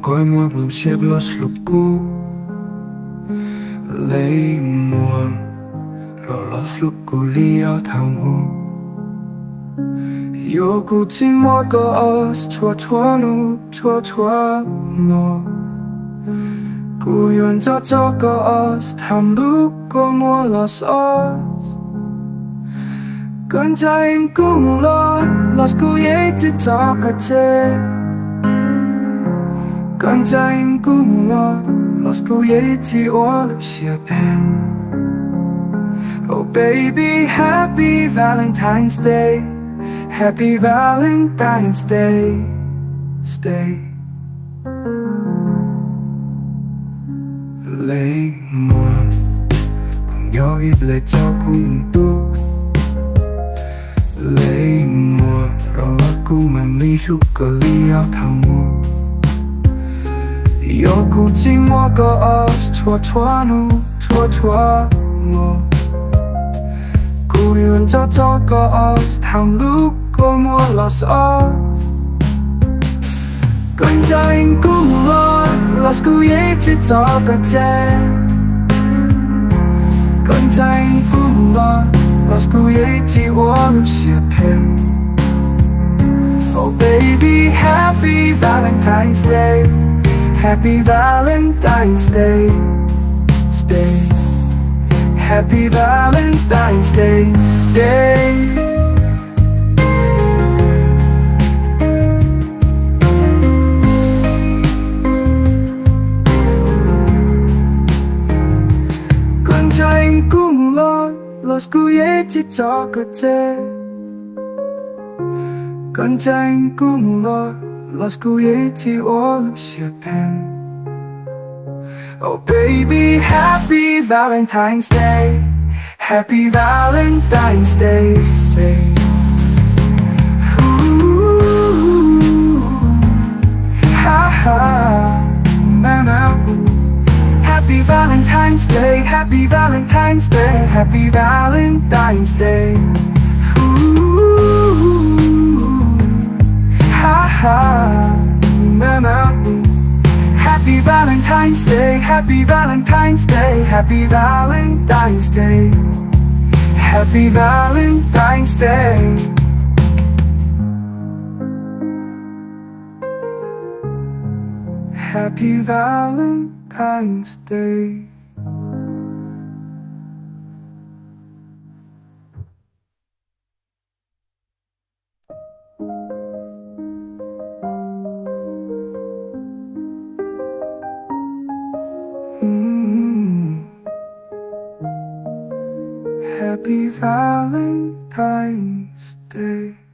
coi muag hlub siab los hlub cu lấy muam rồi los hlub cu liao Thaum yo cu chỉ mua có os txhua nyob txhua nyob cu yuan cho có os hlub có mua los os Koj Ncaim cu los cu yeej cho cả tseg Koj Ncaim cu los cu yeej hlub siab phem. Oh baby, happy Valentine's Day, happy Valentine's Day, stay. Lấy muam cùng nhau ít lấy cho cùng ntuj lấy muam rồi cu mang ly hlub có liao Thaum yo cu chỉ mua có os txhua nyob nyob cu yuan cho có os hlub có mua los os Koj Ncaim cu los cu yeej cho cả tseg Koj Ncaim cu los cu yeej hlub siab phem. Oh baby, happy Valentine's Day, happy Valentine's Day, stay. Happy Valentine's Day, day. Koj Ncaim cu los cu yeej cho cả tseg Koj Ncaim cu los cu yeej hlub siab phem. Oh baby, happy Valentine's Day, happy Valentine's Day, babe. Ooh, ha ha, na na. Happy Valentine's Day, happy Valentine's Day, happy Valentine's Day. Ooh, ha ha, na na. Happy Valentine's Day, happy Valentine's Day, happy Valentine's Day, happy Valentine's Day. Happy Valentine's Day. Happy Valentine's Day.